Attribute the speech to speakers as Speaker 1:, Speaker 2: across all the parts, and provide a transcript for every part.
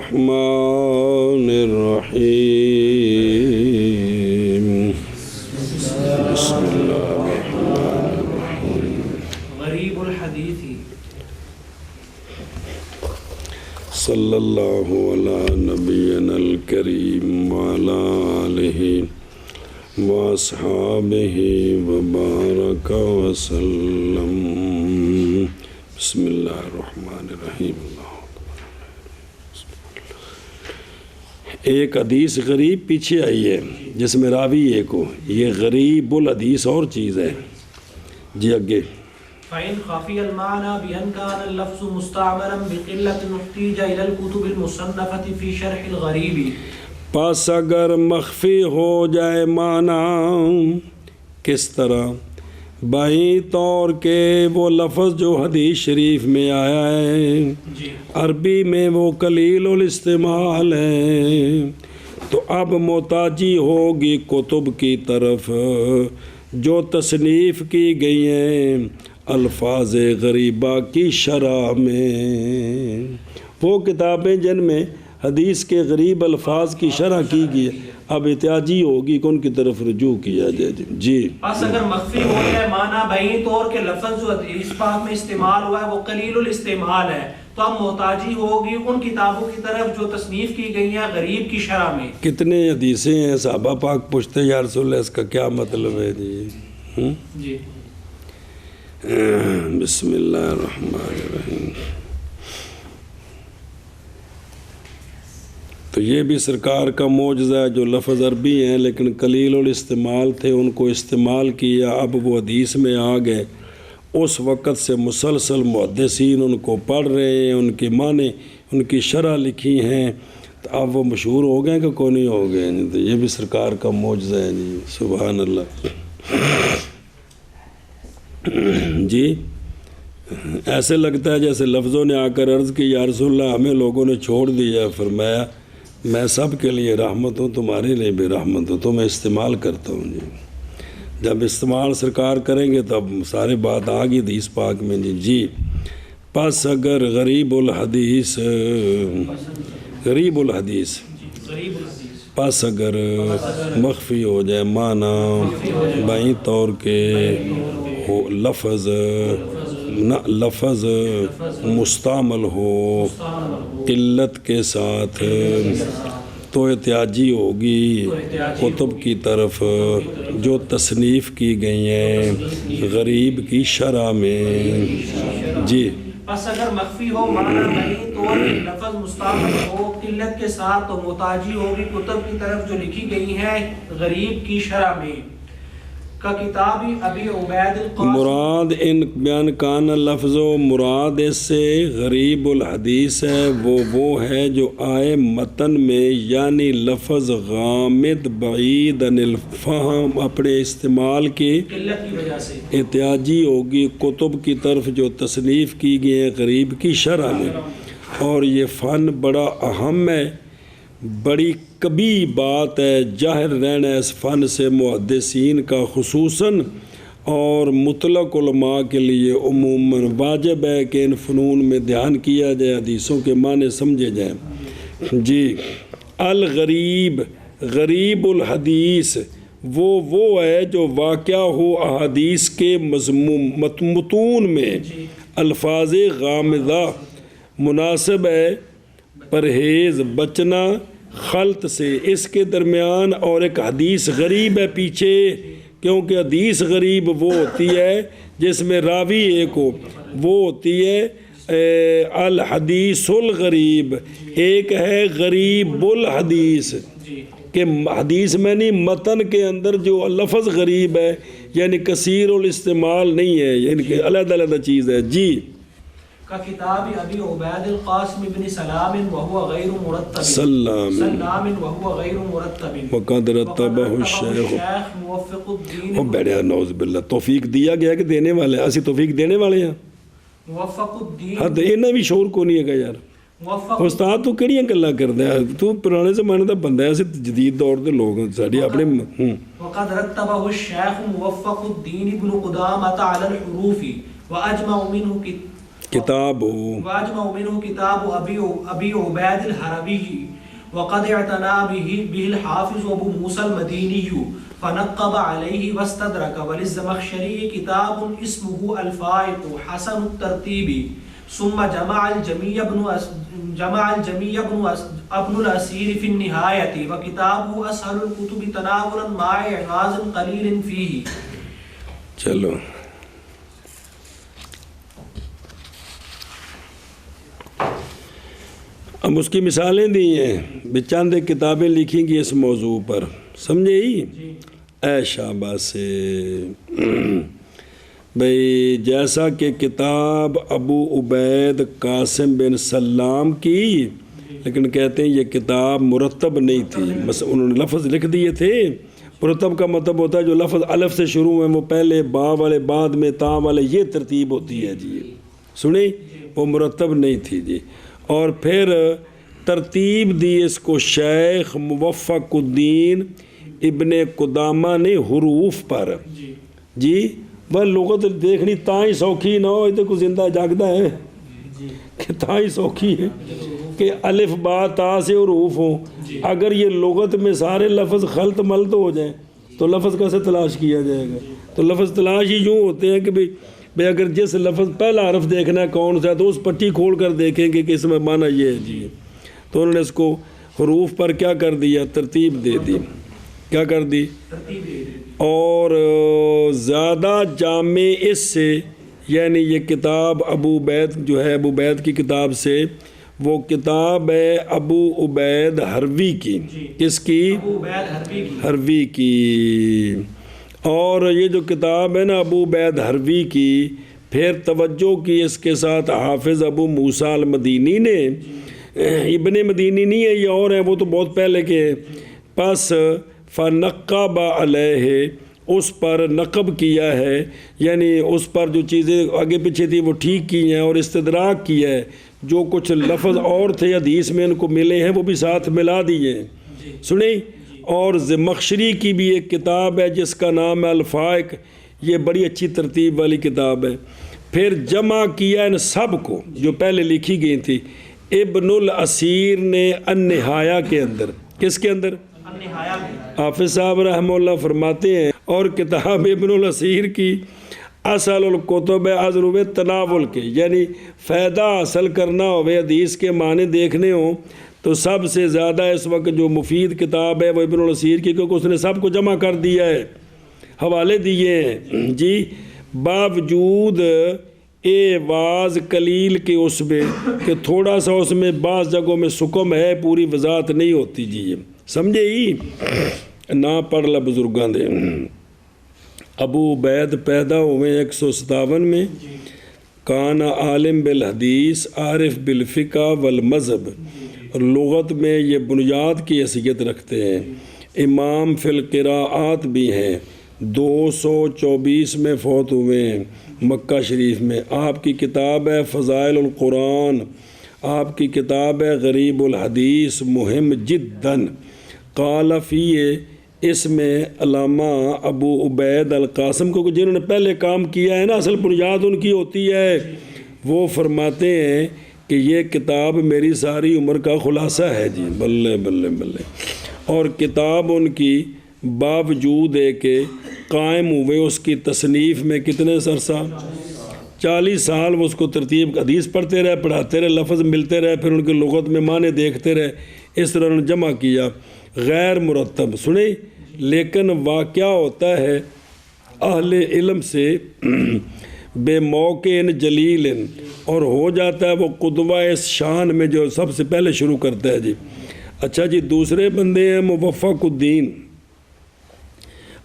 Speaker 1: الرحمن الرحیم بسم اللہ الرحمن الرحیم
Speaker 2: غریب الحدیث
Speaker 1: صلی اللہ علی نبینا الکریم وعلی آلہ واصحابہ وبارک وسلم بسم اللہ الرحمن الرحیم ایک حدیث غریب پیچھے آئی ہے جس میں راوی ایک ہو، یہ غریب الحدیث اور چیز ہے جی اگے
Speaker 2: فَإِنْ خَفِيَ الْمَعْنَى بِأَنْ كَانَ اللَّفْظُ مُسْتَعْمَلًا بِقِلَّةٍ اُحْتِيجَ إِلَى الْكُتُبِ الْمُصَنَّفَةِ فِي شَرْحِ الْغَرِيبِ
Speaker 1: پس اگر مخفی ہو جائے معنی کس طرح بائیں طور کے وہ لفظ جو حدیث شریف میں آیا ہے عربی میں وہ قلیل الاستعمال ہے تو اب محتاجی ہوگی کتب کی طرف جو تصنیف کی گئی ہیں الفاظ غریبہ کی شرح میں، وہ کتابیں جن میں حدیث کے غریب الفاظ کی شرح کی گئی اب احتیاجی ہوگی کہ ان کی طرف رجوع کیا جائے جی
Speaker 2: پس اگر مخفی ہو جائے معنی بائیں طور کے لفظ جو حدیث پاک میں استعمال ہوا ہے وہ قلیل الاستعمال ہے تو اب محتاجی ہوگی ان کتابوں کی طرف جو تصنیف کی گئی ہیں غریب کی شرح میں۔
Speaker 1: کتنے حدیثیں ہیں صحابہ پاک پوچھتے یا رسول اللہ اس کا کیا مطلب ہے جی
Speaker 2: جی
Speaker 1: بسم اللہ الرحمن الرحیم تو یہ بھی سرکار کا معجزہ ہے جو لفظ عربی ہیں لیکن قلیل الاستعمال تھے ان کو استعمال کیا اب وہ حدیث میں آ گئے اس وقت سے مسلسل محدثین ان کو پڑھ رہے ہیں ان کے معنی ان کی شرح لکھی ہیں تو اب وہ مشہور ہو گئے کہ کون نہیں ہو گئے تو یہ بھی سرکار کا معجزہ ہے جی سبحان اللہ جی ایسے لگتا ہے جیسے لفظوں نے آ کر عرض کی یا رسول اللہ ہمیں لوگوں نے چھوڑ دیا فرمایا میں سب کے لیے رحمت ہوں تمہارے لیے بھی رحمت ہوں تو میں استعمال کرتا ہوں جی جب استعمال سرکار کریں گے تب سارے بات آ گئی حدیث پاک میں جی پس اگر غریب الحدیث پس اگر مخفی ہو جائے معنی بائیں طور کے ہو لفظ مستعمل ہو قلت کے ساتھ تو احتیاجی ہوگی کتب کی طرف جو تصنیف کی گئی ہیں غریب کی شرح میں جی
Speaker 2: پس اگر مخفی ہو معنی بائیں طور لفظ مستعمل ہو قلت کے ساتھ تو محتاجی ہوگی کتب کی طرف جو لکھی گئی ہیں غریب کی شرح میں کا کتاب ابی عبید القاسم
Speaker 1: مراد ان بیان کان لفظ و مراد اس سے غریب الحدیث ہے وہ ہے جو آئے متن میں یعنی لفظ غامض بعید عن الفہم اپنے استعمال کی
Speaker 2: قلت کی وجہ سے
Speaker 1: احتیاجی ہوگی کتب کی طرف جو تصنیف کی گئی ہیں غریب کی شرح میں اور یہ فن بڑا اہم ہے بڑی کبھی بات ہے ظاہر رہنا اس فن سے محدثین کا خصوصاً اور مطلق علماء کے لیے عموماً واجب ہے کہ ان فنون میں دھیان کیا جائے حدیثوں کے معنی سمجھے جائیں جی الغریب غریب الحدیث وہ ہے جو واقع ہو احادیث کے متون میں الفاظ غامضہ مناسب ہے پرہیز بچنا خلط سے اس کے درمیان اور ایک حدیث غریب ہے پیچھے کیونکہ حدیث غریب وہ ہوتی ہے جس میں راوی ایک ہو وہ ہوتی ہے الحدیث الغریب ایک ہے غریب الحدیث کہ حدیث میں نہیں متن کے اندر جو لفظ غریب ہے یعنی کثیر الاستعمال نہیں ہے یعنی کہ علیحدہ علیحدہ چیز ہے جی
Speaker 2: کا کتاب ابی عبید القاسم بن سلام وهو غیر مرتب
Speaker 1: سلام
Speaker 2: وهو غیر مرتب
Speaker 1: وقد رتبہ الشیخ
Speaker 2: موفق الدین
Speaker 1: وہ بیڑیا نعوذ باللہ توفیق دیا گیا کہ دینے والے اسی توفیق دینے والے ہیں
Speaker 2: موفق الدین
Speaker 1: حد انہیں بھی شعور کو نہیں ہے گا یار استاد تو کہڑیاں گلاں کردا ہے تو پرانے زمانے دا بندہ ہے اسی جدید دور دے لوگ ساڈے اپنے
Speaker 2: وقد رتبہ الشیخ موفق الدین ابن قدامہ علی الحروف واجمع منه
Speaker 1: کتاب
Speaker 2: واجمع منه کتاب ابی عبید الحربی وقد اعتنى به الحافظ ابو موسى المدینی فنقب علیہ واستدرک وللزمخشری کتاب اسمه الفائق حسن الترتیب ثم جمع الجمیع ابن الاسیر فی النہایت وکتابه اسهل الكتب تناولا مع اعراض قلیل فیہ.
Speaker 1: چلو اب اس کی مثالیں دی ہیں، چند کتابیں لکھی گی اس موضوع پر، سمجھے ہی؟ اے شاباش سے بھئی، جیسا کہ کتاب ابو عبید قاسم بن سلام کی، لیکن کہتے ہیں یہ کتاب مرتب نہیں تھی، بس انہوں نے لفظ لکھ دیے تھے. مرتب کا مطلب ہوتا ہے جو لفظ الف سے شروع ہیں وہ پہلے با والے بعد میں تا والے، یہ ترتیب ہوتی ہے جی. سنیں، وہ مرتب نہیں تھی جی. اور پھر ترتیب دی اس کو شیخ موفق الدین ابن قدامہ نے حروف پر جی. وہ لغت دیکھنی تاں ہی سوکھی نہ ہو، ادھر کو زندہ جاگتا ہے کہ تاں ہی سوکھی ہے کہ الف با تا سے حروف ہوں. اگر یہ لغت میں سارے لفظ خلط ملط ہو جائیں تو لفظ کیسے تلاش کیا جائے گا؟ تو لفظ تلاش ہی یوں ہوتے ہیں کہ بھئی اگر جس لفظ پہلا حرف دیکھنا ہے کون سا ہے تو اس پٹی کھول کر دیکھیں گے کہ اس میں معنی یہ ہے جی. تو انہوں نے اس کو حروف پر کیا کر دیا؟ ترتیب دے دی. کیا کر دی؟ اور زیادہ جامع اس سے، یعنی یہ کتاب ابو عبید جو ہے، ابو عبید کی کتاب سے، وہ کتاب ہے ابو عبید حروی کی. کس کی؟
Speaker 2: ابو عبید
Speaker 1: حروی کی. اور یہ جو کتاب ہے نا ابو عبید حروی کی، پھر توجہ کی اس کے ساتھ حافظ ابو موسیٰ المدینی نے، ابن مدینی نہیں ہے یہ اور ہیں، وہ تو بہت پہلے کے. پس فنقب علیہ، اس پر نقب کیا ہے، یعنی اس پر جو چیزیں آگے پیچھے تھی وہ ٹھیک کی ہیں اور استدراک کیا ہے. جو کچھ لفظ اور تھے حدیث میں ان کو ملے ہیں وہ بھی ساتھ ملا دیے ہیں. سنیں. اور زمخشری کی بھی ایک کتاب ہے جس کا نام ہے الفائق، یہ بڑی اچھی ترتیب والی کتاب ہے. پھر جمع کیا ان سب کو جو پہلے لکھی گئی تھی ابن الاسیر نے النہایہ کے اندر. کس کے اندر؟ حافظ صاحب رحمہ اللہ فرماتے ہیں، اور کتاب ابن الاسیر کی اصل الکتب ازرو تناول کے، یعنی فائدہ حاصل کرنا ہوئے حدیث کے معنی دیکھنے ہوں تو سب سے زیادہ اس وقت جو مفید کتاب ہے وہ ابن الاسیر کی، کیونکہ اس نے سب کو جمع کر دیا ہے، حوالے دیے ہیں جی. باوجود واز قلیل کے اس میں کہ تھوڑا سا اس میں بعض جگہوں میں سکم ہے، پوری وضاحت نہیں ہوتی جی. سمجھے ہی؟ نہ پڑھ لا بزرگاں دے. ابو عبید پیدا ہوئے 157 میں، کان عالم بالحدیث عارف بالفقہ والمذہب، اور لغت میں یہ بنیاد کی حیثیت رکھتے ہیں. امام فی القراءات بھی ہیں. 224 میں فوت ہوئے ہیں مکہ شریف میں. آپ کی کتاب ہے فضائل القرآن، آپ کی کتاب ہے غریب الحدیث، مہم جداً. قال فیہ، اس میں علامہ ابو عبید القاسم کو جنہوں نے پہلے کام کیا ہے نا، اصل بنیاد ان کی ہوتی ہے، وہ فرماتے ہیں کہ یہ کتاب میری ساری عمر کا خلاصہ ہے جی. بلے بلے بلے. اور کتاب ان کی باوجود ہے کہ قائم ہوئے اس کی تصنیف میں کتنے عرصہ؟ 40 سال وہ اس کو ترتیب حدیث پڑھتے رہے، پڑھاتے رہے، لفظ ملتے رہے، پھر ان کی لغت میں معنی دیکھتے رہے. اس طرح انہوں نے جمع کیا غیر مرتب. سنیں، لیکن واقعہ ہوتا ہے اہل علم سے بے موقع جلیل، اور ہو جاتا ہے وہ قدوہ اس شان میں جو سب سے پہلے شروع کرتا ہے جی. اچھا جی، دوسرے بندے ہیں موفق الدین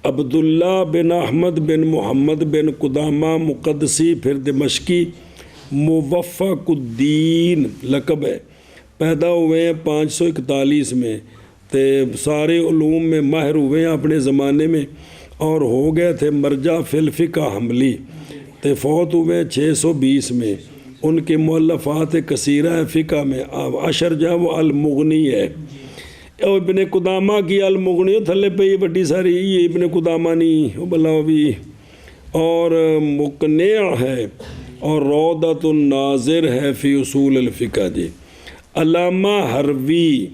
Speaker 1: عبداللہ بن احمد بن محمد بن قدامہ مقدسی، پھر دمشقی. موفق الدین لقب ہے. پیدا ہوئے ہیں 541 میں، تے سارے علوم میں ماہر ہوئے ہیں اپنے زمانے میں، اور ہو گئے تھے مرجع فی الفقہ حنبلی. تے فوت ہوئے ہیں 620 میں. ان کے مؤلفات کثیرہ ہے فقہ میں. اشر جو ہے وہ المغنی ہے. ابن قدامہ کی المغنی تھلے پہ یہ بڑی ساری، یہ ابن قدامہ نہیں وہ بلا بھی. اور مقنع ہے، اور روضۃ الناظر ہے فی اصول الفقہ جی۔ علامہ حروی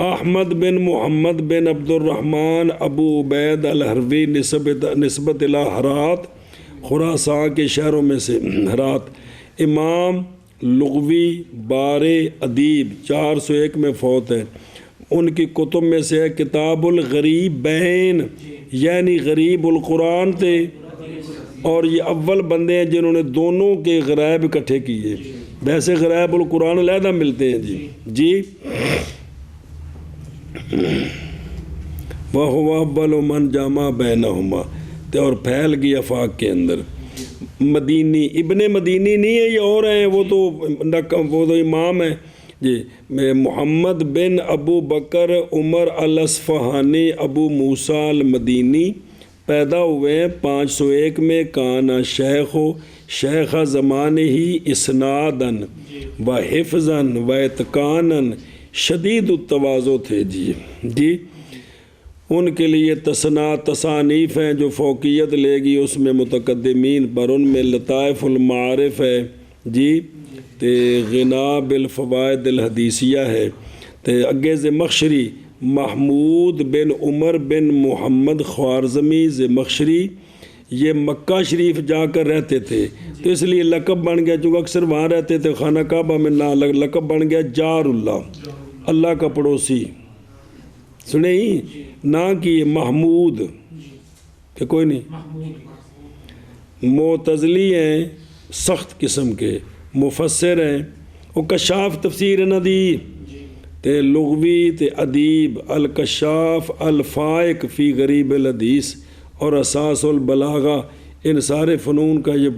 Speaker 1: احمد بن محمد بن عبد الرحمن ابو عبید الحروی نسبت الی ہرات، خراسان کے شہروں میں سے ہرات، امام لغوی بار ادیب 401 میں فوت ہے۔ ان کی کتب میں سے ہے کتاب الغریبین، یعنی غریب القرآن تھے، اور یہ اول بندے ہیں جنہوں نے دونوں کے غرائب اکٹھے کیے۔ ویسے غرائب القرآن علیحدہ ملتے ہیں جی۔ وَهُوَ أَوَّلُ مَنْ جَمَعَ بَيْنَهُمَا، اور پھیل گئی آفاق کے اندر۔ مدینی، ابن مدینی نہیں ہے، یہ اور ہیں، وہ تو امام ہیں جی۔ محمد بن ابو بکر عمر الاصفہانی ابو موسیٰ المدینی پیدا ہوئے ہیں 501 میں۔ کانا شیخ زمان ہی اسنادن و حفظن و اتقانن، شدید التواضع تھے جی۔ ان کے لیے تصانیف ہیں جو فوقیت لے گی اس میں متقدمین پر۔ ان میں لطائف المعارف ہے جی، تے غنا بالفوائد الحدیثیہ ہے، تے اگے زمخشری محمود بن عمر بن محمد خوارزمی زمخشری، یہ مکہ شریف جا کر رہتے تھے تو اس لیے لقب بن گیا، چونکہ اکثر وہاں رہتے تھے خانہ کعبہ میں، لقب بن گیا جار اللہ، اللہ کا پڑوسی۔ سنے ہی نہ کہ محمود کہ کوئی نہیں۔ معتزلی ہیں سخت قسم کے، مفسر ہیں، وہ کشاف تفسیر ہے نا دی، تے لغوی تے ادیب، الکشاف الفائق فی غریب الحدیث اور اساس البلاغہ، ان سارے فنون کا یہ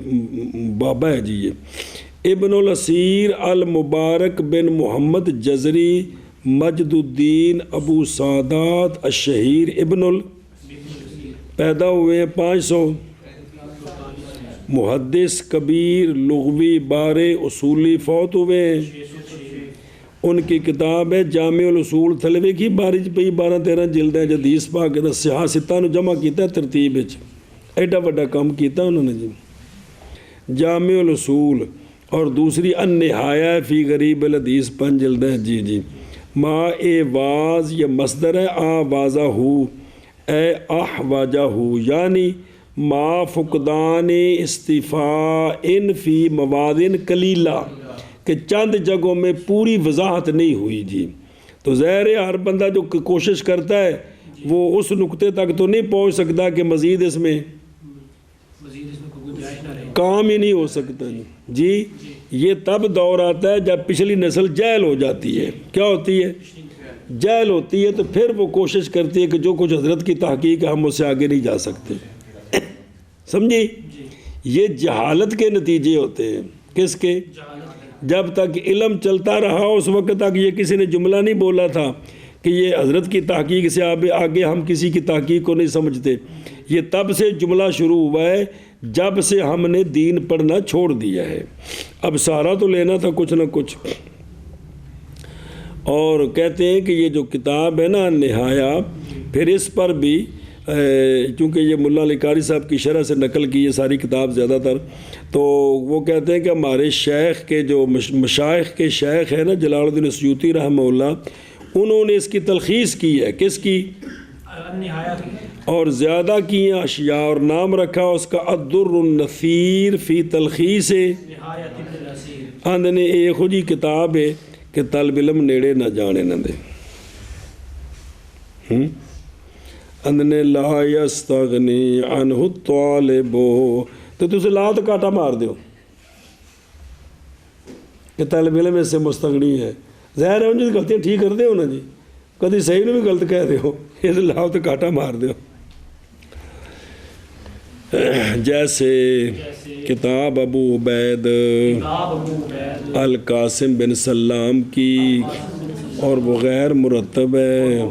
Speaker 1: بابا ہے جی۔ یہ ابن الاسیر المبارک بن محمد جزری مجد الدین ابو سعادات الشہیر پیدا ہوئے 500، محدث کبیر لغوی بارے اصولی، فوت ہوئے ہیں۔ ان کی کتاب ہے جامع الاصول، تھلوے کی بارج پہ 12-13 جلد ہے، حدیث پاک کے صحاح ستہ نو جمع کیتا ہے ترتیب وچ، ایڈا بڑا کام کیتا انہوں نے جی۔ جامع الاصول، اور دوسری النہایہ فی غریب الحدیث 5 جلد ہے جی۔ ما اے واز یہ مصدر ہے، آ واضح ہو اے اح واجہ ہو، یعنی ما فقدان استفاء ان فی موادن قلیلہ، کہ چند جگہوں میں پوری وضاحت نہیں ہوئی جی۔ تو ظاہر ہے ہر بندہ جو کوشش کرتا ہے وہ اس نقطے تک تو نہیں پہنچ سکتا کہ مزید اس میں کام ہی نہیں ہو سکتا جی۔ یہ تب دور آتا ہے جب پچھلی نسل جہل ہو جاتی ہے۔ کیا ہوتی ہے؟ جہل ہوتی ہے، تو پھر وہ کوشش کرتی ہے کہ جو کچھ حضرت کی تحقیق ہے ہم اس سے آگے نہیں جا سکتے، سمجھی؟ یہ جہالت کے نتیجے ہوتے ہیں۔ کس کے؟ جب تک علم چلتا رہا اس وقت تک یہ کسی نے جملہ نہیں بولا تھا کہ یہ حضرت کی تحقیق سے آگے ہم کسی کی تحقیق کو نہیں سمجھتے۔ یہ تب سے جملہ شروع ہوا ہے جب سے ہم نے دین پڑھنا چھوڑ دیا ہے۔ اب سہارا تو لینا تھا کچھ نہ کچھ۔ اور کہتے ہیں کہ یہ جو کتاب ہے نا نہایا، پھر اس پر بھی چونکہ یہ ملا علی قاری صاحب کی شرح سے نقل کی یہ ساری کتاب زیادہ تر، تو وہ کہتے ہیں کہ ہمارے شیخ کے جو مشائخ کے شیخ ہے نا جلال الدین سیوطی رحمہ اللہ، انہوں نے اس کی تلخیص کی ہے۔ کس کی؟ اور زیادہ کی ہیں اشیاء، اور نام رکھا اس کا الدر النثیر فی تلخیص اندنے ایک جی کتاب ہے کہ طالب علم نیڑے نہ جانے نہ دے۔ اندنے لا یستغنی عنہ الطالب، تو تسے لا تو کاٹا مار دیو کہ طالب علم اس سے مستغنی ہے۔ ظاہر ہے ان جی غلطیاں ٹھیک کر دیو نا جی، کدی صحیح نے بھی غلط کہہ دیو، یہ لا تو کاٹا مار دیو۔ جیسے کتاب ابو عبید القاسم بن سلام کی، اور وہ غیر مرتب ہے،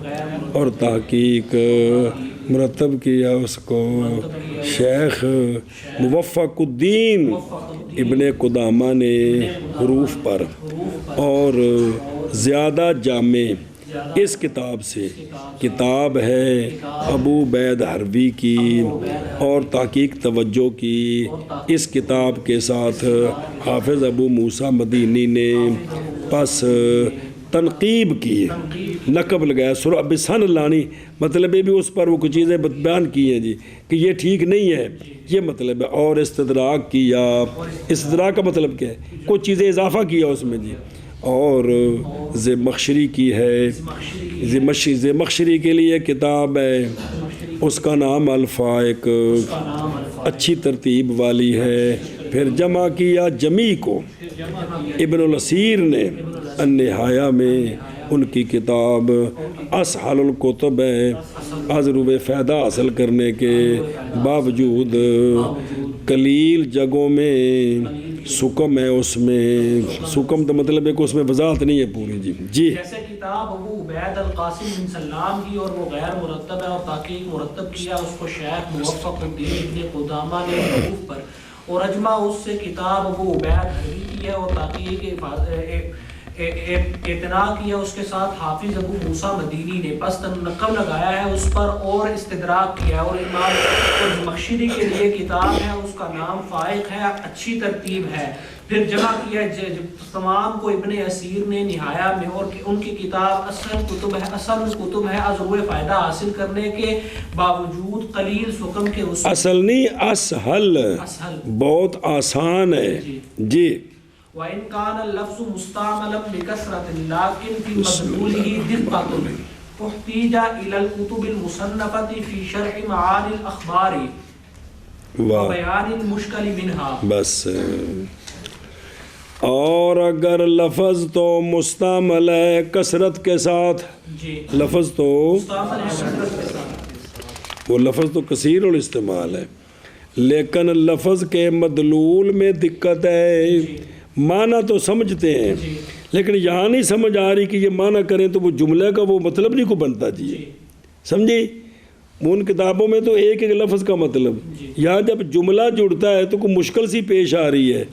Speaker 1: اور تحقیق مرتب کیا اس کو شیخ موفق الدین ابن قدامہ نے حروف پر، اور زیادہ جامع اس کتاب سے، کتاب ہے ابو عبید حروی کی، اور تحقیق توجہ کی اس کتاب کے ساتھ حافظ ابو موسیٰ مدینی نے پس تنقیب کی، نقب لگایا، سورہ بسن لانی، مطلب یہ بھی اس پر وہ کچھ چیزیں بیان کی ہیں جی کہ یہ ٹھیک نہیں ہے، یہ مطلب ہے، اور استدراک کیا۔ استدراک کا مطلب کیا ہے؟ کچھ چیزیں اضافہ کیا اس میں جی، اور زمخشری کی ہے، زمخشری کے لیے کتاب ہے، اس کا نام الفائق، اچھی ترتیب والی ہے۔ پھر جمع کیا جمی کو ابن الاسیر نے النہایہ میں، ان کی کتاب اسہل الکتب ہے، ازروب فائدہ حاصل کرنے کے باوجود قلیل جگہوں میں سکم ہے، اس میں سکم تو مطلب ہے کہ اس میں وضاحت نہیں ہے پوری جی۔
Speaker 2: جیسے کتاب ابو عبید القاسم بن سلام کی، اور وہ غیر مرتب ہے، اور تحقیق مرتب کیا اس کو شیخ موفق الدین ابن قدامہ نے حروف پر، اور اجمع اس سے کتاب ابو عبید حروی کی ہے، اور تحقیق اعتنا کیا اس کے ساتھ حافظ ابو موسیٰ مدینی نے، پس نقب لگایا ہے اس پر اور استدراک کیا، اور امام زمخشری کے لیے کتاب ہے، اس کا نام فائق ہے، اچھی ترتیب ہے۔ پھر جمع کیا تمام کو ابن اسیر نے نہایہ میں، اور ان کی کتاب اصل کتب ہے ازروِ فائدہ حاصل کرنے کے باوجود قلیل سکم کے، اس
Speaker 1: اصل نہیں، اسہل، بہت آسان ہے جی۔
Speaker 2: وَإِنْ كَانَ اللَّفْظُ مُسْتَعْمَلًا بِكَثْرَةٍ لَكِنْ فِي مَدْلُولِهِ دِقَّةٌ احتیج إِلَى الْكُتُبِ الْمُصَنَّفَةِ فِي شَرْحِ مَعَانِي الْأَخْبَارِ وَبَيَانِ الْمُشْكَلِ مِنْهَا۔ بس، اور اگر لفظ تو مستعمل ہے کثرت کے ساتھ، لفظ تو وہ لفظ تو کثیر الاستعمال ہے، لیکن لفظ کے مدلول میں دقت ہے۔ معنی تو سمجھتے ہیں لیکن یہاں نہیں سمجھ آ رہی کہ یہ معنی کریں تو وہ جملے کا وہ مطلب نہیں کو بنتا جی، سمجھے؟ ان کتابوں میں تو ایک ایک لفظ کا مطلب، یہاں جب جملہ جڑتا ہے تو کوئی مشکل سی پیش آ رہی ہے۔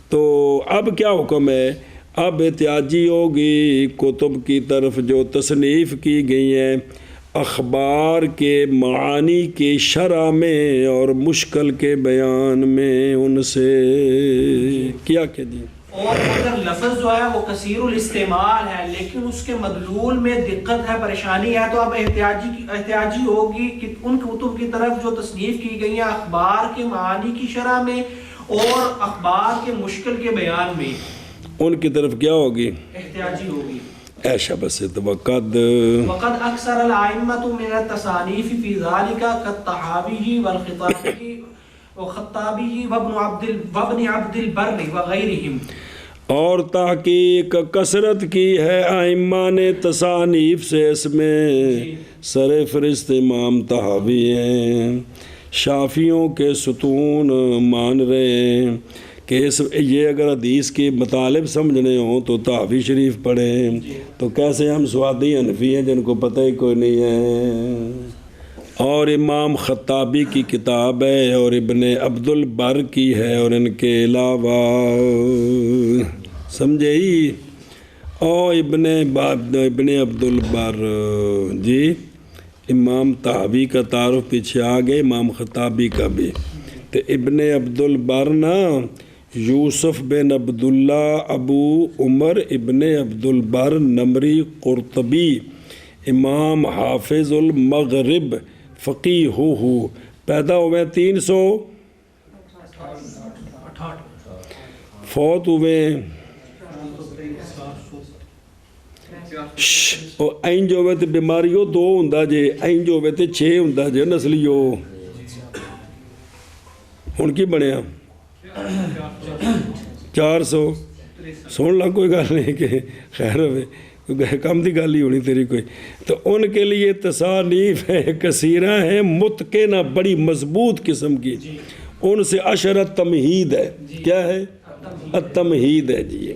Speaker 2: تو اب کیا حکم ہے؟ اب احتیاجی ہوگی کتب کی طرف جو تصنیف کی گئی ہیں اخبار کے معانی کے شرح میں اور مشکل کے بیان میں، ان سے کیا کہ جی۔ اور اگر لفظ جو ہے وہ کثیر الاستعمال ہے لیکن اس کے مدلول میں دقت ہے، پریشانی ہے، تو اب احتیاجی ہوگی کہ ان کتب کی طرف جو تصنیف کی گئی ہیں اخبار کے معانی کی شرح میں اور اخبار کے مشکل کے بیان میں،
Speaker 1: ان کی طرف کیا ہوگی؟
Speaker 2: احتیاجی ہوگی۔
Speaker 1: ایشا بس وقد
Speaker 2: اکثر الائمۃ من التصانیف فی ذالک کالطحاوی والخطابی وخطابی وابن عبد البر وغیرہم،
Speaker 1: اور تحقیق کثرت کی ہے ائمہ نے تصانیف سے، اس میں سر فہرست امام طحاوی ہیں، شافیوں کے ستون مان رہے ہیں کہ یہ اگر حدیث کے مطالب سمجھنے ہوں تو طحاوی شریف پڑھیں، تو کیسے ہم سوادی حنفی ہیں جن کو پتہ ہی کوئی نہیں ہے۔ اور امام خطابی کی کتاب ہے، اور ابن عبد البر کی ہے، اور ان کے علاوہ سمجھے ہی، اور ابن عبد البر جی، امام طحاوی کا تعارف پیچھے آ گئے، امام خطابی کا بھی۔ تو ابن عبد البر نا یوسف بن عبداللہ ابو عمر ابن عبد البر نمری قرطبی، امام حافظ المغرب فقیہ ہو، پیدا ہوئے 368، فوت ہوئے اور این جو ہوئے تھے بیماریوں 2 ہوں جے، این جو ہوئے تھے 6 ہوں جے نسلیوں، ہن کی بنیا 400۔ سن لا کوئی گل نہیں کہ خیر ہوئے، کم دی گل ہی ہونی تیری کوئی۔ تو ان کے لیے تصانیف ہے کثیرہ ہیں، متقنہ بڑی مضبوط قسم کی، ان سے عشرت تمہید ہے۔ کیا ہے؟ التمہید ہے جی،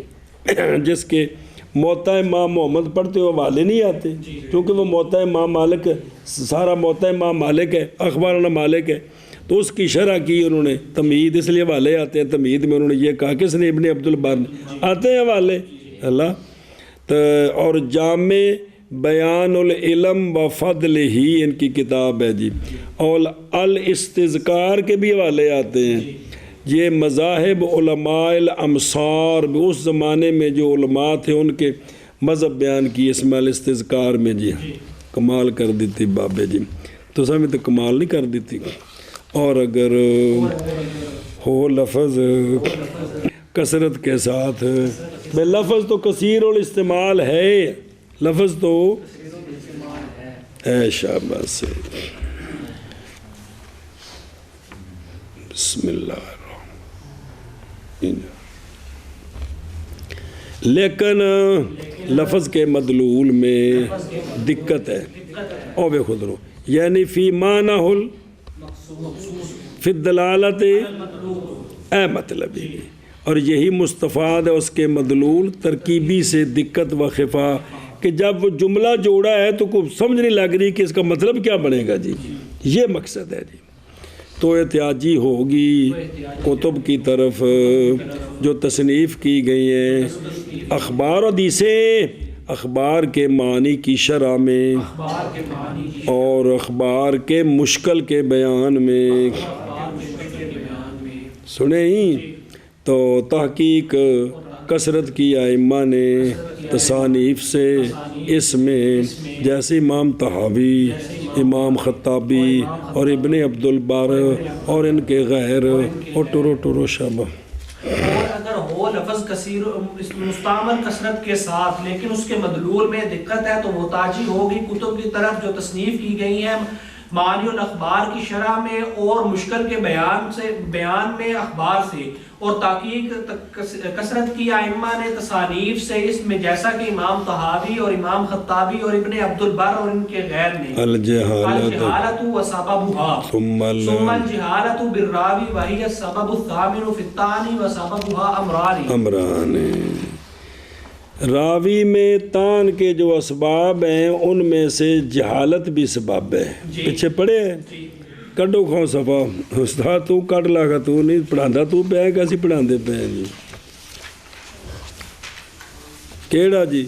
Speaker 1: جس کے موطا امام محمد پڑھتے ہوئے حوالے نہیں آتے، کیونکہ وہ موطا امام مالک، سارا موطا امام مالک ہے، اخبارنا مالک ہے، تو اس کی شرح کی انہوں نے تمہید، اس لیے حوالے آتے ہیں۔ تمہید میں انہوں نے یہ کہا، کس نے؟ ابن عبد البر نے، آتے ہیں حوالے اللہ۔ اور جامع بیان العلم و فضل ہی ان کی کتاب ہے جی، اور الاستذکار کے بھی حوالے آتے ہیں۔ یہ مذاہب علماء الامصار، اس زمانے میں جو علماء تھے ان کے مذہب بیان کی اس میں الاستذکار میں جی، کمال کر دیتی بابے جی، تو سمجھ تو کمال نہیں کر دیتی۔ اور اگر ہو لفظ کثرت کے ساتھ، بے لفظ تو کثیر الاستعمال ہے، لفظ تو اے شاباش سے۔ بسم اللہ الرحمن، لیکن لفظ کے مدلول میں دقت ہے، او بے خود رو، یعنی فی معنی فی الدلالت اے مطلبی، اور یہی مستفاد ہے اس کے مدلول ترکیبی سے دقت و خفا، کہ جب وہ جملہ جوڑا ہے تو کوئی سمجھ نہیں لگ رہی کہ اس کا مطلب کیا بنے گا جی، یہ مقصد ہے جی۔ تو احتیاجی ہوگی کتب کی طرف جو تصنیف کی گئی ہیں، اخبار و حدیثیں، اخبار کے معنی کی شرح میں اور اخبار کے مشکل کے بیان میں، سنیں ہی تو تحقیق کثرت کی ائمہ نے تصانیف سے اس میں، جیسے امام طحاوی، امام خطابی اور ابن عبد البر اور ان کے غیر، اور ٹرو شبہ۔
Speaker 2: اور اگر ہو لفظ کثیر مستعمل کثرت کے ساتھ لیکن اس کے مدلول میں دقت ہے تو محتاجی ہوگی کتب کی طرف جو تصنیف کی گئی ہیں معنی الاخبار کی شرح میں اور مشکل کے بیان میں اخبار سے، اور تحقیق کثرت کی ائمہ نے تصانیف سے اس میں، جیسا کہ امام طحاوی اور امام خطابی اور ابن عبد البر اور ان کے غیر نے، الجہالت و سببها ثم الجہالت بالراوی وہی السبب الثامن فی الثانی و سببها امران۔
Speaker 1: راوی میں تان کے جو اسباب ہیں ان میں سے جہالت بھی سبب ہے، پیچھے پڑھے ہیں، کڈو کھاؤ صفا استاد تو کڈ لاگا، تو نہیں پڑھاندہ تو پہ ہے، کیسی پڑھاندے پہ ہیں جی، کیڑا جی؟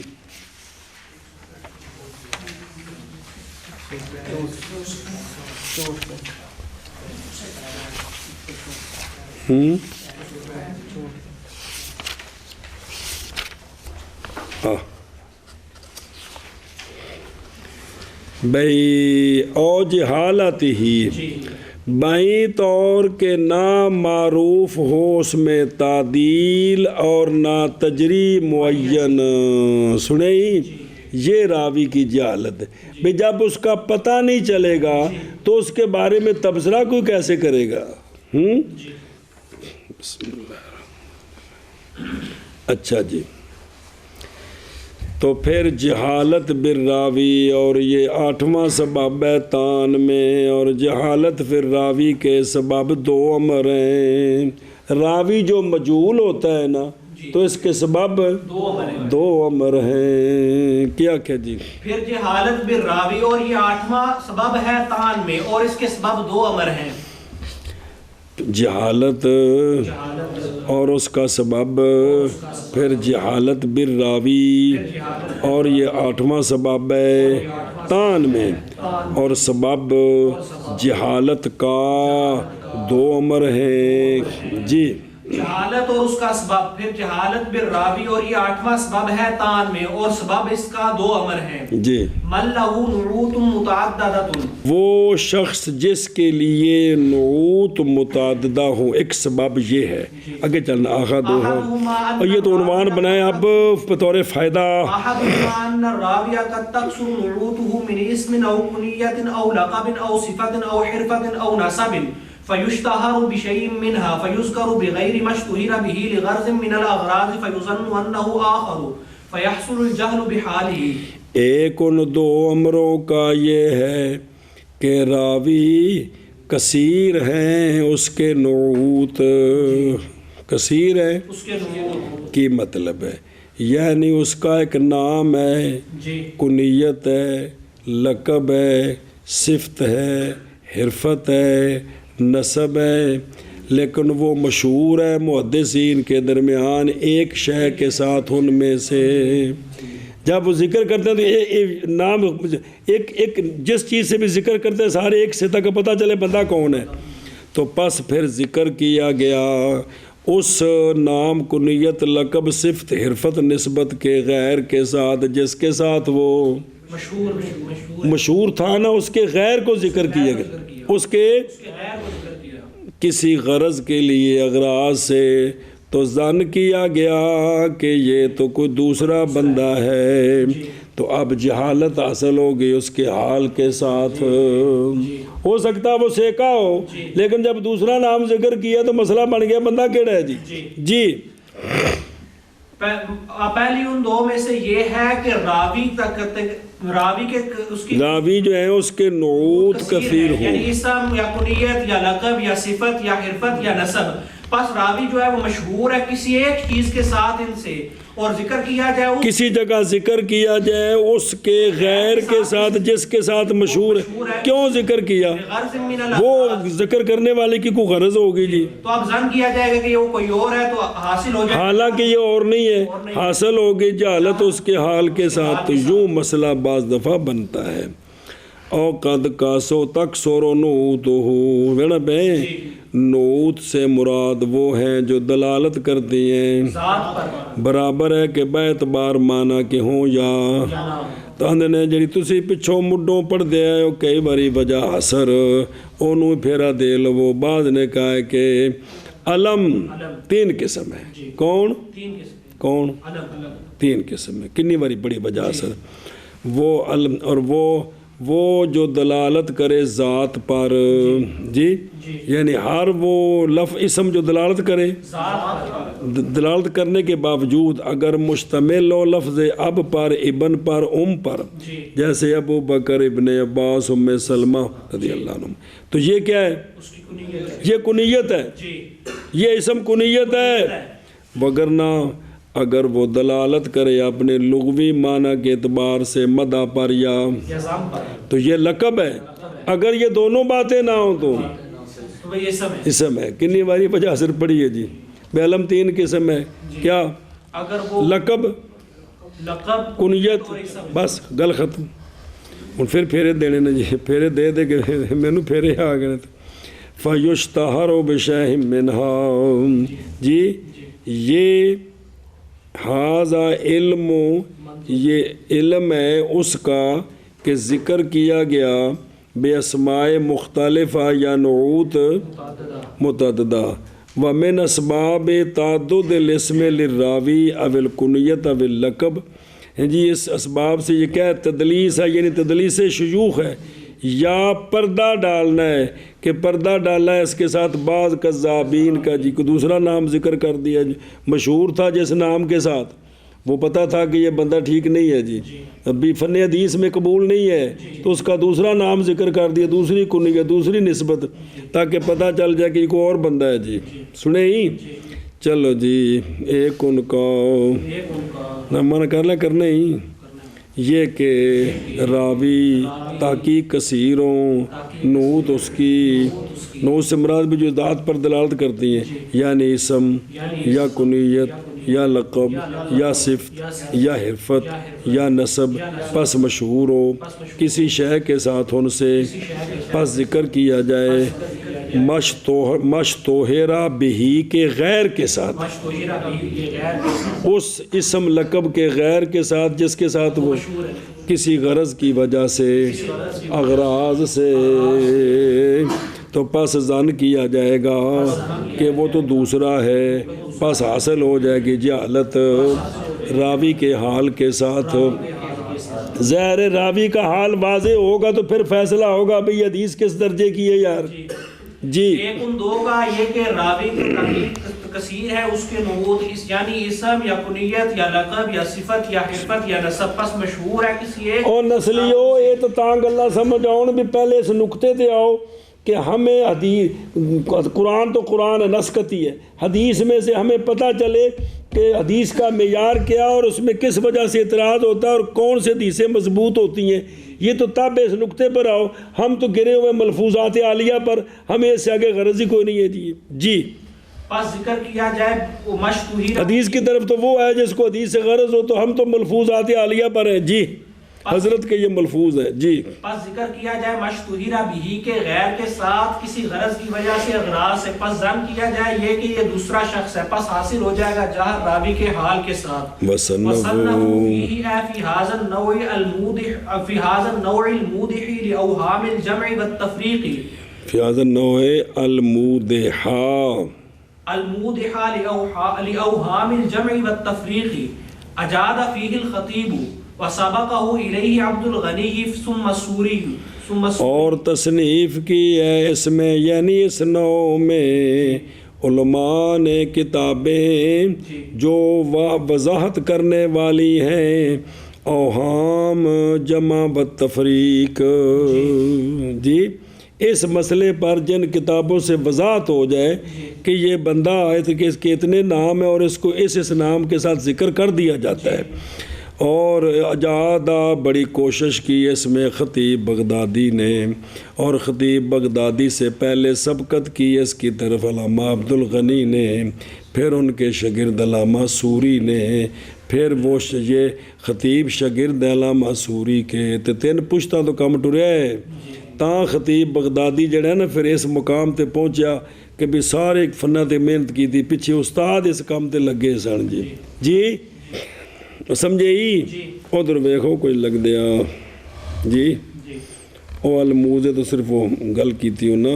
Speaker 1: بھئی او جہالت ہی، بائیں طور کے نہ معروف ہو اس میں تعدیل اور نہ تجری معین، سنیں ہی، یہ راوی کی جہالت ہے۔ بھئی جب اس کا پتہ نہیں چلے گا تو اس کے بارے میں تبصرہ کوئی کیسے کرے گا؟ بسم اللہ۔ اچھا جی، تو پھر جہالت بالراوی، اور یہ 8واں سبب ہے تان میں، اور جہالت پھر راوی کے سبب 2 امر ہیں۔ راوی جو مجہول ہوتا ہے نا تو اس کے سبب 2 امر ہیں، کیا کہ جی؟
Speaker 2: پھر جہالت بالراوی، اور یہ 8واں سبب ہے تان میں، اور اس کے سبب 2 امر ہیں۔
Speaker 1: جہالت اور اس کا سبب، پھر جہالت بالراوی، اور یہ 8واں سبب ہے تان میں، اور سبب جہالت کا 2 امر ہیں جی۔
Speaker 2: جہالت اور اس کا سبب، پھر جہالت بالراوی، اور یہ 8واں سبب ہے تان میں، اور سبب اس کا 2 امر ہیں
Speaker 1: جی۔
Speaker 2: من لہو نعوت متعددۃ، وہ
Speaker 1: شخص جس کے لیے نعوت متعددہ ہوں، ایک سبب یہ ہے، آگے چلنا آخا 2 ہے، اور یہ تو عنوان بنائیں اب بطور فائدہ۔
Speaker 2: احدهما ان الراوی قد تقصر نعوته من اسم او کنیت او لقب او صفت او حرفت او نسب فيشتهر بشيء منها فيذكر بغير ما اشتهر به لغرض من الأغراض فيظن أنه آخر فيحصل الجهل بحاله۔
Speaker 1: ایک ان 2 امروں کا یہ ہے کہ راوی کثیر ہیں، اس کے نعوت کثیر ہیں،
Speaker 2: اس کے نعوت
Speaker 1: کی مطلب ہے یعنی اس کا ایک نام ہے، کنیت ہے، لقب ہے، صفت ہے، حرفت ہے، نسب ہے، لیکن وہ مشہور ہے محدثین کے درمیان ایک شے کے ساتھ ان میں سے، جب وہ ذکر کرتے ہیں تو نام ایک جس چیز سے بھی ذکر کرتے ہیں سارے ایک سطح کا پتہ چلے بندہ کون ہے. تو پس پھر ذکر کیا گیا اس نام کنیت لقب صفت حرفت نسبت کے غیر کے ساتھ جس کے ساتھ وہ مشہور تھا نا، اس کے غیر کو ذکر کیا گیا، اس کے کسی غرض کے لیے اغراض سے تو ظن کیا گیا کہ یہ تو کوئی دوسرا بندہ ہے. تو اب جہالت حاصل ہوگی اس کے حال کے ساتھ. ہو سکتا وہ سیکا ہو لیکن جب دوسرا نام ذکر کیا تو مسئلہ بن گیا بندہ کیڑا ہے. جی
Speaker 2: پہلی ان دو میں سے یہ ہے کہ راوی جو ہے اس کے نعوت کثیر ہو،
Speaker 3: یعنی اسم یا کنیت یا لقب یا صفت یا حرفت یا نسب. پس راوی جو ہے وہ مشہور ہے کسی ایک چیز کے ساتھ ان سے، اور ذکر کیا جائے
Speaker 1: کسی جگہ ذکر کیا جائے اس کے غیر کے ساتھ جس کے ساتھ مشہور ہے. کیوں ذکر کیا؟ وہ ذکر کرنے والے کی کوئی غرض ہوگی. جی
Speaker 3: تو اب ظن کیا جائے گا کہ وہ کوئی اور ہے تو حاصل ہو جائے،
Speaker 1: حالانکہ یہ اور نہیں ہے، حاصل ہوگی جہالت اس کے حال کے ساتھ. تو یوں مسئلہ بعض دفعہ بنتا ہے. او قد کاسو تک سورو نوت ہو ویڑا بے نوت سے مراد وہ ہیں جو دلالت کرتی ہیں برابر ہے کہ بیعتبار مانا کہ ہوں یا تاندنے جڑی تسی پچھو مڈوں پڑھ دے آئے ہو کئی باری وجہ حسر انہوں پھیرا دے لو. بعض نے کہا ہے کہ علم 3 قسم ہے. کون کون 3 قسم ہے. کنی باری بڑی وجہ حسر وہ علم اور وہ جو دلالت کرے ذات پر. جی یعنی ہر وہ اسم جو دلالت کرے دلالت کرنے کے باوجود اگر مشتمل ہو لفظ اب پر ابن پر پر جیسے ابو بکر ابن عباس ام سلمہ رضی اللہ عنہ تو یہ کیا ہے؟ یہ کنیت ہے، یہ اسم کنیت ہے. وگرنہ اگر وہ دلالت کرے اپنے لغوی معنی کے اعتبار سے مدح پر یا تو یہ لقب ہے. اگر یہ دونوں باتیں نہ ہوں تو اسم ہے. کنی باری وجہ اثر پڑی ہے. جی علم 3 قسم ہے. کیا؟ لقب کنیت. بس گل ختم. ہوں پھر پھیرے دینے نا. جی پھیرے دے دے کے مینوں پھیرے آ گئے. فَيُشْتَهَرُ بِشَيْءٍ مِّنْهَا. جی یہ حاضہ علم یہ علم ہے اس کا کہ ذکر کیا گیا بے اسماء مختلفہ یا نعوت متعددہ ومن اسباب تعدد الاسم للراوی او الکنیت او اللقب. جی اس اسباب سے یہ کیا ہے؟ تدلیس ہے، یعنی تدلیس شیوخ ہے یا پردہ ڈالنا ہے کہ پردہ ڈالنا ہے اس کے ساتھ بعض کذابین کا. جی کو دوسرا نام ذکر کر دیا. مشہور تھا جس نام کے ساتھ وہ پتہ تھا کہ یہ بندہ ٹھیک نہیں ہے. جی ابھی فن حدیث میں قبول نہیں ہے تو اس کا دوسرا نام ذکر کر دیا، دوسری کنیت دوسری نسبت تاکہ پتہ چل جائے کہ کوئی اور بندہ ہے. جی سنے ہی چلو. جی ایک ان کا نہ من کر لیں کرنے ہی یہ کہ راوی تحقیق کثیروں نعوت اس کی نعوت سے مراد بھی جو ذات پر دلالت کرتی ہیں یعنی اسم یا کنیت یا لقب یا صفت یا حرفت یا نسب پس مشہور ہو کسی شے کے ساتھ ان سے پس ذکر کیا جائے مشتہرہ بہی کے غیر کے ساتھ اس اسم لقب کے غیر کے ساتھ جس کے ساتھ وہ کسی غرض کی وجہ سے اغراض سے تو پس ظن کیا جائے گا کہ وہ تو دوسرا ہے. پس حاصل ہو جائے گی جہالت راوی کے حال کے ساتھ. ظاہر راوی کا حال واضح ہوگا تو پھر فیصلہ ہوگا بھئی حدیث کس درجے کی ہے یار. جی
Speaker 3: ایک ان دو کا یہ کہ راوی کی تحقیق کثیر ہے اس کے نعوت یعنی اسم یا کنیت یا لقب یا صفت یا حرفت یا نسب پس مشہور ہے کسی ایک
Speaker 1: اور نسلیو یہ تو تانگ اللہ سمجھ آؤں بھی پہلے اس نقطے تے آؤ کہ ہمیں حدیث قرآن تو قرآن نسکتی ہے. حدیث میں سے ہمیں پتہ چلے کہ حدیث کا معیار کیا اور اس میں کس وجہ سے اعتراض ہوتا ہے اور کون سے حدیثیں مضبوط ہوتی ہیں. یہ تو تب اس نقطے پر آؤ. ہم تو گرے ہوئے ملفوظات عالیہ پر ہمیں اس سے آگے غرض ہی کوئی نہیں ہے. جی
Speaker 2: پس ذکر کیا جائے مشتہر
Speaker 1: حدیث کی طرف تو وہ ہے جس کو حدیث سے غرض ہو، تو ہم تو ملفوظات عالیہ پر ہیں جی، حضرت کے یہ ملفوظ ہے جی۔
Speaker 2: پس ذکر کیا جائے مشتہر بھی کے غیر کے ساتھ کسی غرض کی وجہ سے اغراض سے، پس ظن کیا جائے یہ کہ یہ دوسرا شخص ہے، پس حاصل ہو جائے گا جہر راوی کے حال کے ساتھ۔ وصنفوا فيه في هذا النوع الموضح في هذا النوع الموضح لأوهام الجمع والتفريق
Speaker 1: في هذا النوع الموضح
Speaker 2: لأوهام الجمع والتفريق أجاد فيه الخطيب وسبقه إليه عبد الغني ثم السوري
Speaker 1: اور تصنیف کی ہے اس میں، یعنی اس نوع میں علماء نے کتابیں جو وضاحت کرنے والی ہیں اوہام جمع و تفریق جی، اس مسئلے پر جن کتابوں سے وضاحت ہو جائے کہ یہ بندہ آیت کہ اس کے اتنے نام ہے اور اس کو اس نام کے ساتھ ذکر کر دیا جاتا ہے، اور اجادہ بڑی کوشش کی اس میں خطیب بغدادی نے، اور خطیب بغدادی سے پہلے سبقت کی اس کی طرف علامہ عبد الغنی نے، پھر ان کے شاگرد علامہ سوری نے، پھر وہ یہ خطیب شاگرد علامہ سوری کے، تو تین پشتہ تو کم ٹریا ہے تاں خطیب بغدادی جڑا ہے نا پھر اس مقام تے پہنچیا کہ بھی سارے فنہ تے محنت کی تھی، پیچھے استاد اس کام تے لگے سن جی جی سمجھے ہی ادھر ویکھو کوئی لگ دیا جی او الموزے تو صرف وہ گل کیتی ہوں نا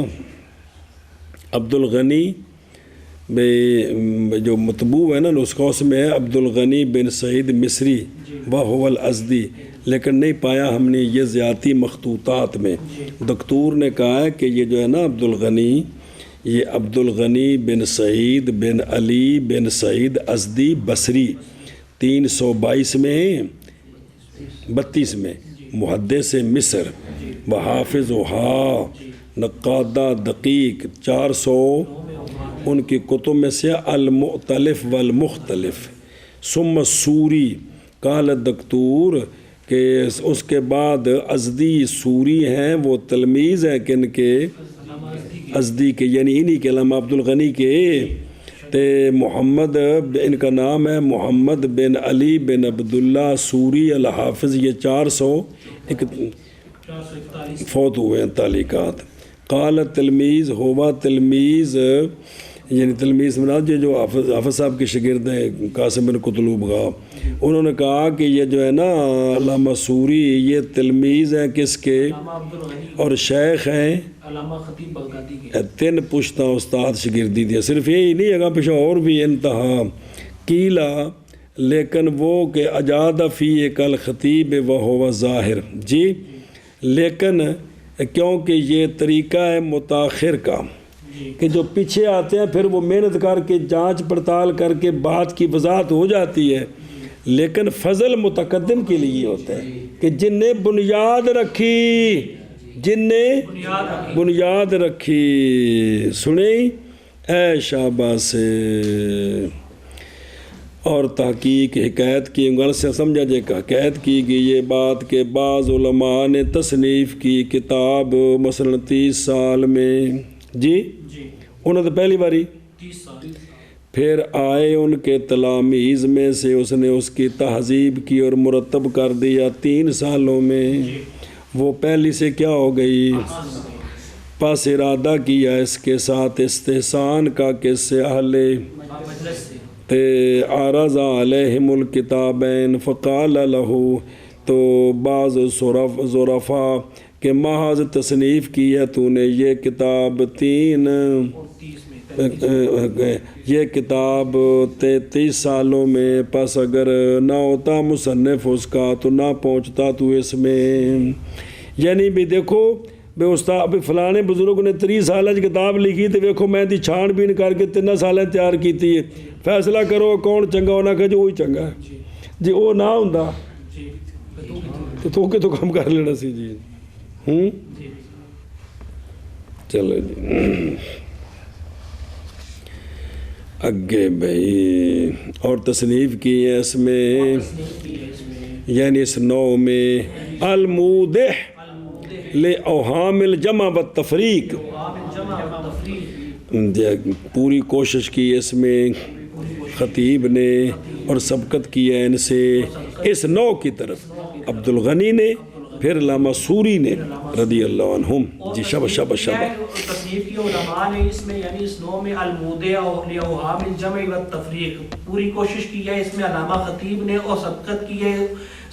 Speaker 1: عبد الغنی جو مطبوع ہے نا نسخہ اس میں ہے عبد الغنی بن سعید مصری وہو الازدی، لیکن نہیں پایا ہم نے یہ زیادتی مخطوطات میں۔ دکتور نے کہا ہے کہ یہ جو ہے نا عبد الغنی، یہ عبد الغنی بن سعید بن علی بن سعید ازدی بصری 322 میں ہیں، 32 میں، محدث مصر وحافظ وہا نقادہ دقیق 400 ان کی کتب میں سے المؤتلف والمختلف، ثم سوری قال دکتور کہ اس کے بعد ازدی سوری ہیں، وہ تلمیذ ہیں کن کے ازدی کے، یعنی انہی کے علامہ عبد الغنی کے، تے محمد ان کا نام ہے محمد بن علی بن عبداللہ سوری الحافظ، یہ 400 فوت ہوئے ہیں تعلیقات۔ قال تلمیذ ہوا تلمیذ، یعنی تلمیذ مراد جو حافظ صاحب کے شاگرد ہیں قاسم بن قطلوب غا، انہوں نے کہا کہ یہ جو ہے نا علامہ سوری یہ تلمیذ ہیں کس کے اور شیخ ہیں
Speaker 2: علامہ خطیب بغدادی کے،
Speaker 1: تین پشتہ استاد شاگردی دیا، صرف یہی نہیں اگا پیچھے اور بھی انتہا کیلا، لیکن وہ کہ اجاد فی کل خطیب وہو ظاہر جی، لیکن کیونکہ یہ طریقہ ہے متاخر کا کہ جو پیچھے آتے ہیں پھر وہ محنت کر کے جانچ پڑتال کر کے بات کی وضاحت ہو جاتی ہے، لیکن فضل متقدم کے لیے ہوتا ہے کہ جن نے بنیاد رکھی، جن نے بنیاد رکھی، سنیں اے شاباش سے، اور تحقیق حکایت کی انگل سے سمجھا جائے کہ حکایت کی گئی یہ بات کہ بعض علماء نے تصنیف کی کتاب مثلا 30 سال میں جی انہوں نے پہلی باری
Speaker 2: 30 سال،
Speaker 1: پھر آئے ان کے تلامیذ میں سے اس نے اس کی تہذیب کی اور مرتب کر دیا 3 سالوں میں، وہ پہلی سے کیا ہو گئی، پس ارادہ کیا اس کے ساتھ استحسان کا کہ اس سے اہل تے عارض علیہم الکتابین فقال لہو، تو بعض ظرفا کہ محض تصنیف کی ہے تو نے یہ کتاب 3 یہ کتاب 33 سالوں میں، پس اگر نہ ہوتا مصنف اس کا تو نہ پہنچتا تو اس میں، یعنی بھی دیکھو بے استاد فلانے بزرگ نے 30 سالہ کتاب لکھی تو دیکھو میں دی چھان بین کر کے 3 سالیں تیار کیتی ہے، فیصلہ کرو کون چنگا ہونا کہ جو وہی چنگا ہے جی، وہ نہ ہوندا تو کہ تو کام کر لینا سی جی چلو جی اگے بھائی، اور تصنیف کی ہے اس میں، یعنی اس نوع میں المودح لأوہام الجمع والتفریق، پوری کوشش کی اس میں خطیب نے اور سبقت کی ہے ان سے اس نو کی طرف عبد الغنی نے پھر علامہ سوری نے رضی اللہ عنہم. جی شاباش شاباش شاباش.
Speaker 2: تصنیف کی علماء نے اس میں یعنی اس نو میں المودع لاوہام الجمع والتفریق پوری کوشش کی ہے. اس میں علامہ خطیب نے اور سبقت کی ہے.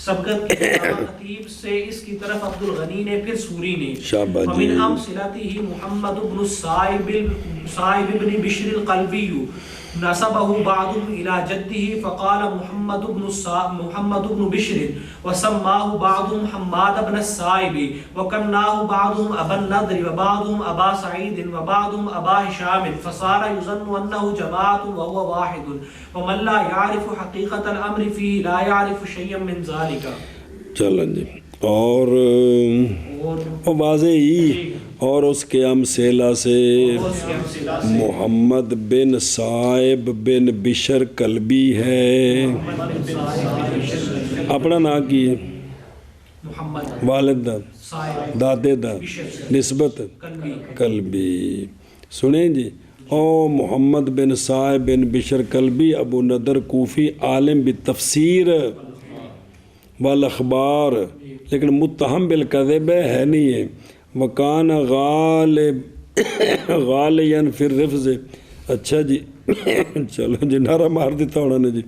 Speaker 2: سبقت کی علامہ خطیب سے اس کی طرف عبد الغنی نے پھر سوری نے.
Speaker 1: شاباش جی.
Speaker 2: ومن امثلته محمد بن الصائب بن بشر القلبی نسبه بعضهم إلى جده فقال محمد بن بشر وسماه بعضهم حماد بن الصائب وكناه بعضهم أبا النضر وبعضهم أبا سعيد وبعضهم أبا هشام فصار يظن أنه جماعة وهو واحد ومن لا يعرف حقيقة الأمر فيه لا يعرف شيئا من ذلك.
Speaker 1: چلیں جی. اور واضح ہی اور اس کے امثلہ سے محمد بن صائب بن بشر کلبی ہے. اپنا نام کی ہے والد دا دادے دا نسبت کلبی. سنیں جی. او محمد بن صائب بن بشر کلبی ابو نضر کوفی عالم بالتفسیر والاخبار لیکن متہم بالکذب ہے نہیں ہے. وکان غالین فی الرفظ. اچھا جی چلو جی نعرہ مار دیتا انہوں نے جی.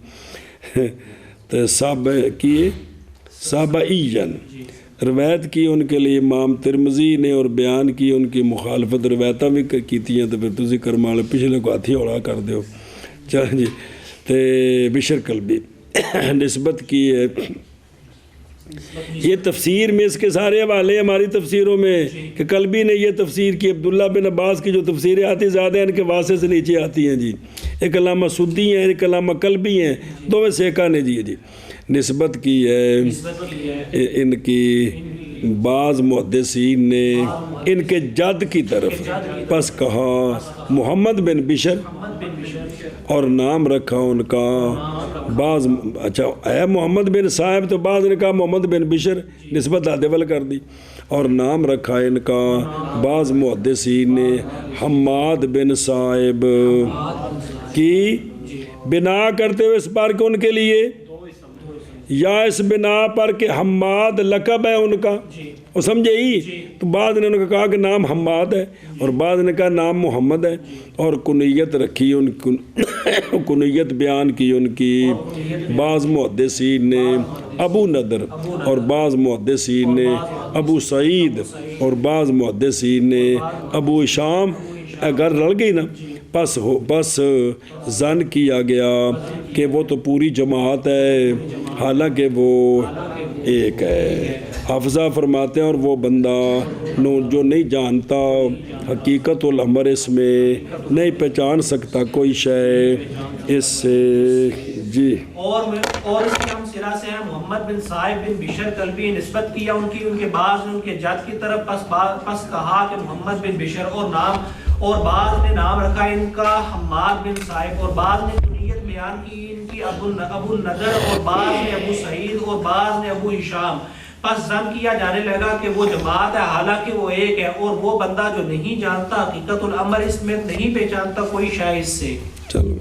Speaker 1: تو سابعین روایت کی ان کے لیے امام ترمذی نے اور بیان کی ان کی مخالفت روایتاں بھی کیتی ہیں. تو پھر تسی کرمال پچھلے کو ہاتھی اوڑا کر دیو. چل جی. تو بشر کلبی نسبت کی ہے. یہ تفسیر میں اس کے سارے حوالے ہماری تفسیروں میں کہ کلبی نے یہ تفسیر کی. عبداللہ بن عباس کی جو تفسیریں آتی زیادہ ہیں ان کے واسطے سے نیچے آتی ہیں جی. ایک علامہ سدی ہیں ایک علامہ کلبی ہیں. دو میں سیکا نے جی نسبت کی ہے ان کی بعض محدثین نے ان کے جد کی طرف. پس کہا محمد بن بشر اور نام رکھا ان کا بعض. اچھا ہے محمد بن صاحب تو بعض نے کہا محمد بن بشر نسبت دادے وال کر دی. اور نام رکھا ان کا بعض محدثین نے حماد بن صاحب کی بنا کرتے ہوئے اس بار کے ان کے لیے یا اس بنا پر کہ حماد لقب ہے ان کا. وہ سمجھے ہی. تو بعض نے ان کا کہا کہ نام حماد ہے اور بعض نے کہا نام محمد ہے. اور کنیت رکھی ان کنیت بیان کی ان کی بعض محدثین نے ابو نضر اور بعض محدثین نے ابو سعید اور بعض محدثین نے ابو ہشام. اگر رل گئی نا بس زن کیا گیا کہ وہ تو پوری جماعت ہے حالانکہ وہ ایک ہے. حافظہ فرماتے ہیں اور وہ بندہ جو نہیں جانتا حقیقت الامر اس میں نہیں پہچان سکتا کوئی شے اس سے. جی.
Speaker 2: اور اس کے ہم سرا سے ہیں محمد بن صائب بن بشر کلبی نسبت کیا ان کے بعض نے ان کے جد کی طرف. پس کہا کہ محمد بن بشر اور بعض نے نام رکھا ان کا حماد بن صائب اور بعض نے کنیت بیان کی ان کی ابو النضر اور بعض نے ابو سعید اور بعض نے ابو ہشام. پس ظن کیا جانے لگا کہ وہ جماعت ہے حالانکہ وہ ایک ہے. اور وہ بندہ جو نہیں جانتا حقیقت الامر اس میں نہیں پہچانتا کوئی شے اس سے.
Speaker 1: چلو